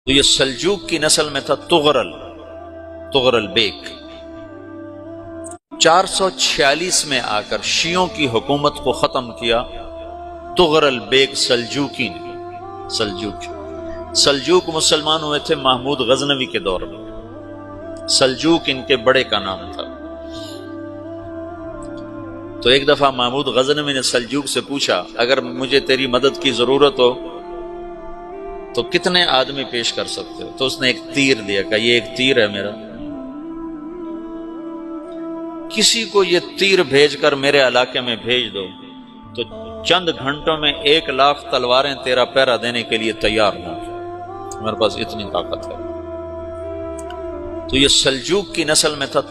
تو یہ سلجوق کی نسل میں تھا تغرل بیگ۔ 446 میں آ کر شیعوں کی حکومت کو ختم کیا تغرل بیگ سلجوقی نے۔ سلجوق مسلمان ہوئے تھے محمود غزنوی کے دور میں، سلجوق ان کے بڑے کا نام تھا۔ تو ایک دفعہ محمود غزنوی نے سلجوق سے پوچھا اگر مجھے تیری مدد کی ضرورت ہو تو کتنے آدمی پیش کر سکتے ہو؟ تو اس نے ایک تیر دیا، کہا یہ ایک تیر ہے میرا، کسی کو یہ تیر بھیج کر میرے علاقے میں بھیج دو تو چند گھنٹوں میں 1,00,000 تلواریں تیرا پہرا دینے کے لیے تیار ہوں، میرے پاس اتنی طاقت ہے۔ تو یہ سلجوق کی نسل میں تھا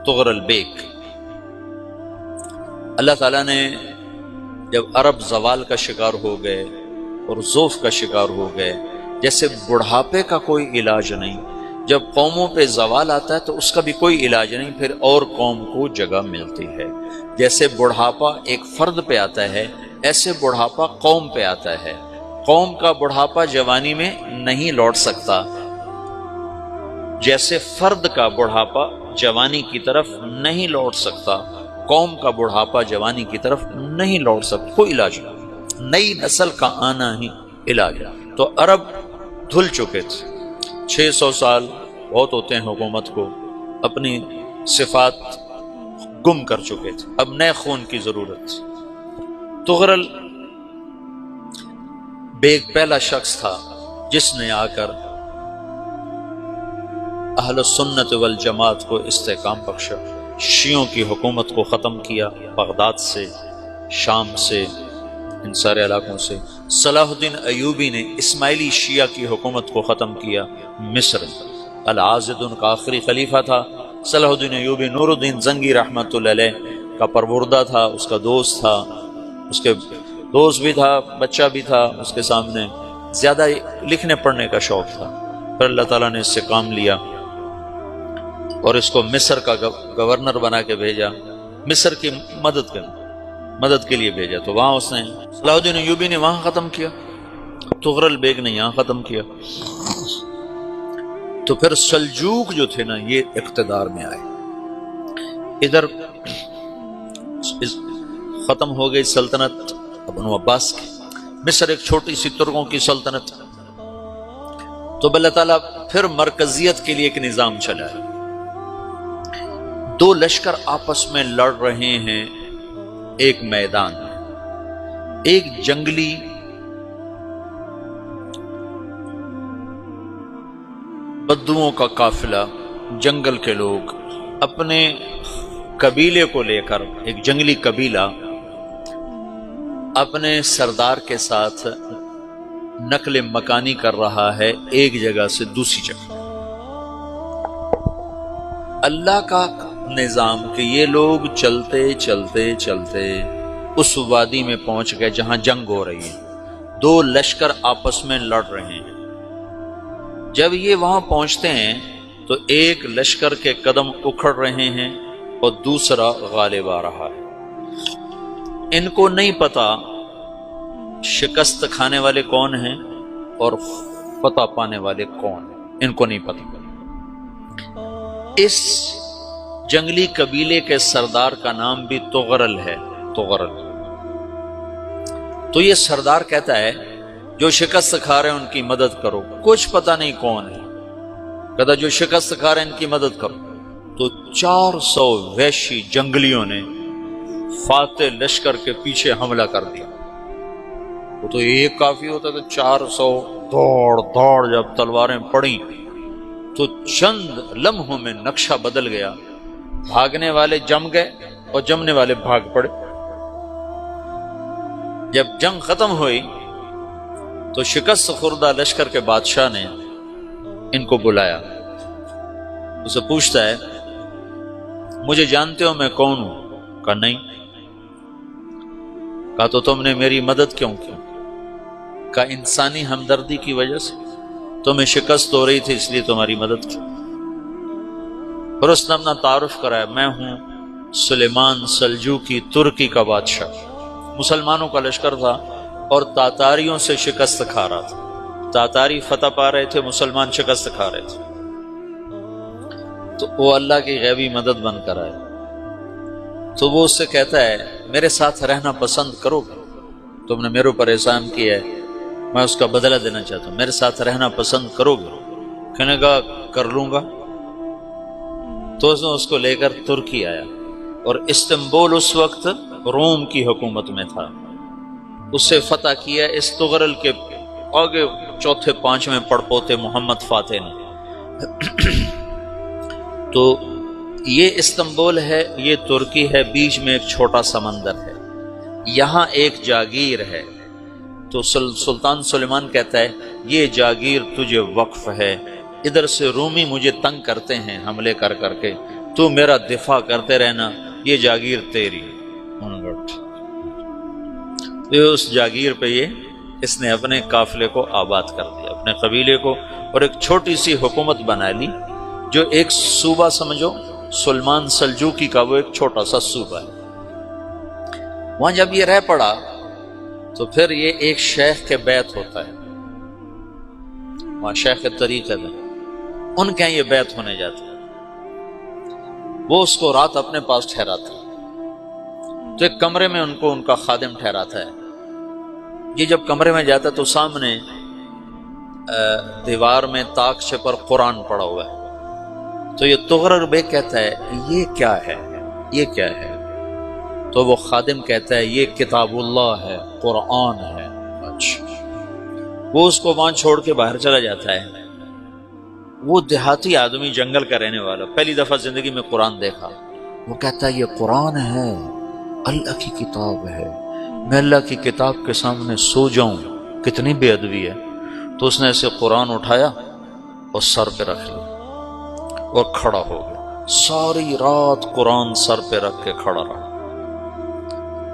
تغرل بیگ۔ اللہ تعالیٰ نے جب عرب زوال کا شکار ہو گئے اور ضعف کا شکار ہو گئے، جیسے بڑھاپے کا کوئی علاج نہیں، جب قوموں پہ زوال آتا ہے تو اس کا بھی کوئی علاج نہیں، پھر اور قوم کو جگہ ملتی ہے۔ جیسے بڑھاپا ایک فرد پہ آتا ہے، ایسے بڑھاپا قوم پہ آتا ہے۔ قوم کا بڑھاپا جوانی میں نہیں لوٹ سکتا، جیسے فرد کا بڑھاپا جوانی کی طرف نہیں لوٹ سکتا، قوم کا بڑھاپا جوانی کی طرف نہیں لوٹ سکتا، کوئی علاج نہیں، نئی نسل کا آنا ہی علاج ہے۔ تو عرب دھل چکے تھے، 600 سال بہت ہوتے ہیں حکومت کو، اپنی صفات گم کر چکے تھے، اب نئے خون کی ضرورت تھی۔ تغرل بیگ پہلا شخص تھا جس نے آ کر اہل سنت والجماعت کو استحکام بخشا، شیعوں کی حکومت کو ختم کیا، بغداد سے، شام سے، ان سارے علاقوں سے۔ صلاح الدین ایوبی نے اسماعیلی شیعہ کی حکومت کو ختم کیا، مصر۔ العاضد ان کا آخری خلیفہ تھا صلاح الدین ایوبی، نور الدین زنگی رحمۃ اللہ علیہ کا پروردہ تھا، اس کا دوست تھا، اس کے دوست بھی تھا، بچہ بھی تھا اس کے سامنے، زیادہ لکھنے پڑھنے کا شوق تھا۔ پھر اللہ تعالیٰ نے اس سے کام لیا اور اس کو مصر کا گورنر بنا کے بھیجا، مصر کی مدد کے لیے بھیجا۔ تو وہاں اس نے صلاح الدین ایوبی نے وہاں ختم کیا، تغرل بیگ نے یہاں ختم کیا۔ تو پھر سلجوق جو تھے نا یہ اقتدار میں آئے، ادھر ختم ہو گئی سلطنت بنو عباس کی، مصر ایک چھوٹی سی ترکوں کی سلطنت۔ تو اللہ تعالیٰ پھر مرکزیت کے لیے ایک نظام چلایا، 2 لشکر آپس میں لڑ رہے ہیں ایک میدان میں، ایک جنگلی بدوؤں کا قافلہ، جنگل کے لوگ اپنے قبیلے کو لے کر، ایک جنگلی قبیلہ اپنے سردار کے ساتھ نقل مکانی کر رہا ہے ایک جگہ سے دوسری جگہ۔ اللہ کا نظام کہ یہ لوگ چلتے چلتے چلتے اس وادی میں پہنچ گئے جہاں جنگ ہو رہی ہے، 2 لشکر آپس میں لڑ رہے ہیں۔ جب یہ وہاں پہنچتے ہیں تو ایک لشکر کے قدم اکھڑ رہے ہیں اور دوسرا غالب آ رہا ہے۔ ان کو نہیں پتا شکست کھانے والے کون ہیں اور فتح پانے والے کون ہیں، ان کو نہیں پتا۔ اس جنگلی قبیلے کے سردار کا نام بھی تغرل ہے، تغرل۔ تو یہ سردار کہتا ہے جو شکست کھا رہے ہیں ان کی مدد کرو، کچھ پتہ نہیں کون ہے، کہتا جو شکست کھا رہے ہیں ان کی مدد کرو۔ تو 400 وحشی جنگلیوں نے فاتح لشکر کے پیچھے حملہ کر دیا۔ وہ تو ایک کافی ہوتا تھا، 400 دوڑ جب تلواریں پڑیں تو چند لمحوں میں نقشہ بدل گیا، بھاگنے والے جم گئے اور جمنے والے بھاگ پڑے۔ جب جنگ ختم ہوئی تو شکست خوردہ لشکر کے بادشاہ نے ان کو بلایا، اسے پوچھتا ہے مجھے جانتے ہو میں کون ہوں؟ کہا نہیں۔ کہا تو تم نے میری مدد کیوں کی؟ کہا انسانی ہمدردی کی وجہ سے، تمہیں شکست ہو رہی تھی اس لیے تمہاری مدد کی۔ اور اس نے اپنا تعارف کرایا، میں ہوں سلیمان سلجوقی، ترکی کا بادشاہ، مسلمانوں کا لشکر تھا اور تاتاریوں سے شکست کھا رہا تھا۔ تاتاری فتح پا رہے تھے، مسلمان شکست کھا رہے تھے، تو وہ اللہ کی غیبی مدد بن کر آئے۔ تو وہ اس سے کہتا ہے میرے ساتھ رہنا پسند کرو گے؟ تم نے میرے اوپر احسان کیا ہے، میں اس کا بدلہ دینا چاہتا ہوں، میرے ساتھ رہنا پسند کرو گے؟ کہنے کا کر لوں گا۔ تو اس نے اس کو لے کر ترکی آیا، اور استنبول اس وقت روم کی حکومت میں تھا، اسے فتح کیا اس تغرل کے آگے چوتھے پانچویں پڑپوتے محمد فاتح نے۔ تو یہ استنبول ہے، یہ ترکی ہے، بیچ میں ایک چھوٹا سمندر ہے، یہاں ایک جاگیر ہے۔ تو سلطان سلیمان کہتا ہے یہ جاگیر تجھے وقف ہے، ادھر سے رومی مجھے تنگ کرتے ہیں حملے کر کر کے، تو میرا دفاع کرتے رہنا، یہ جاگیر تیری۔ اس جاگیر پہ اس نے اپنے قافلے کو آباد کر دیا، اپنے قبیلے کو، اور ایک چھوٹی سی حکومت بنا لی، جو ایک صوبہ سمجھو سلمان سلجوقی کا، وہ ایک چھوٹا سا صوبہ ہے۔ وہاں جب یہ رہ پڑا تو پھر یہ ایک شیخ کے بیت ہوتا ہے، وہاں شیخ طریقت ہے، ان کے یہ بیت ہونے جاتا ہے، وہ اس کو رات اپنے پاس ٹھہراتا ہے، تو ایک کمرے میں ان کا خادم ٹھہراتا ہے۔ یہ جب کمرے میں جاتا ہے تو سامنے دیوار میں تاکچے پر قرآن پڑا ہوا ہے، تو یہ تغرل بیگ کہتا ہے یہ کیا ہے، یہ کیا ہے؟ تو وہ خادم کہتا ہے یہ کتاب اللہ ہے، قرآن ہے۔ اچھا، وہ اس کو وہاں چھوڑ کے باہر چلا جاتا ہے۔ وہ دیہاتی آدمی، جنگل کا رہنے والا، پہلی دفعہ زندگی میں قرآن دیکھا، وہ کہتا ہے یہ قرآن ہے، اللہ کی کتاب ہے، میں اللہ کی کتاب کے سامنے سو جاؤں، کتنی بے ادبی ہے۔ تو اس نے ایسے قرآن اٹھایا اور سر پہ رکھ لیا اور کھڑا ہو گیا، ساری رات قرآن سر پہ رکھ کے کھڑا رہا۔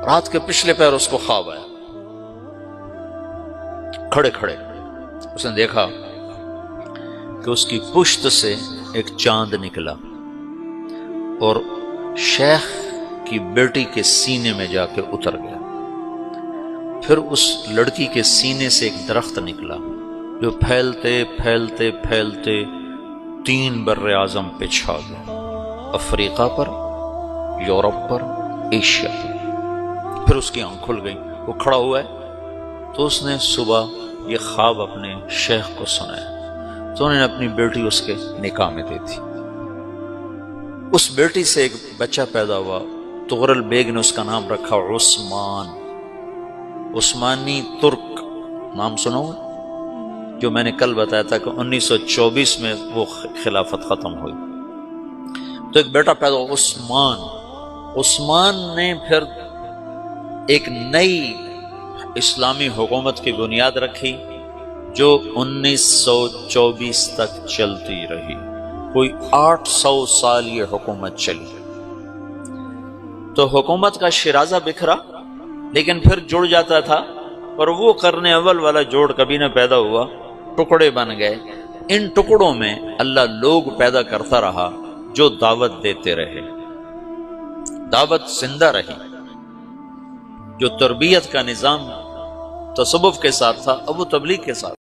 رات کے پچھلے پہر اس کو خواب آیا، کھڑے کھڑے اس نے دیکھا کہ اس کی پشت سے ایک چاند نکلا اور شیخ کی بیٹی کے سینے میں جا کے اتر گیا، پھر اس لڑکی کے سینے سے ایک درخت نکلا جو پھیلتے پھیلتے پھیلتے 3 بر اعظم پہ چھا گیا، افریقہ پر، یورپ پر، ایشیا پر۔ پھر اس کی آنکھ کھل گئی، وہ کھڑا ہوا ہے، تو اس نے صبح یہ خواب اپنے شیخ کو سنایا، تو انہوں نے اپنی بیٹی اس کے نکاح میں دی تھی۔ اس بیٹی سے ایک بچہ پیدا ہوا، تغرل بیگ نے اس کا نام رکھا عثمان، عثمانی ترک نام سنو، جو میں نے کل بتایا تھا کہ 1924 میں وہ خلافت ختم ہوئی۔ تو ایک بیٹا پیدا ہوا عثمان۔ عثمان نے پھر ایک نئی اسلامی حکومت کی بنیاد رکھی جو 1924 تک چلتی رہی، کوئی 800 سال یہ حکومت چلی۔ تو حکومت کا شرازہ بکھرا، لیکن پھر جڑ جاتا تھا، اور وہ قرن اول والا جوڑ کبھی نہ پیدا ہوا، ٹکڑے بن گئے۔ ان ٹکڑوں میں اللہ لوگ پیدا کرتا رہا جو دعوت دیتے رہے، دعوت زندہ رہی۔ جو تربیت کا نظام تصوف کے ساتھ تھا، اب وہ تبلیغ کے ساتھ۔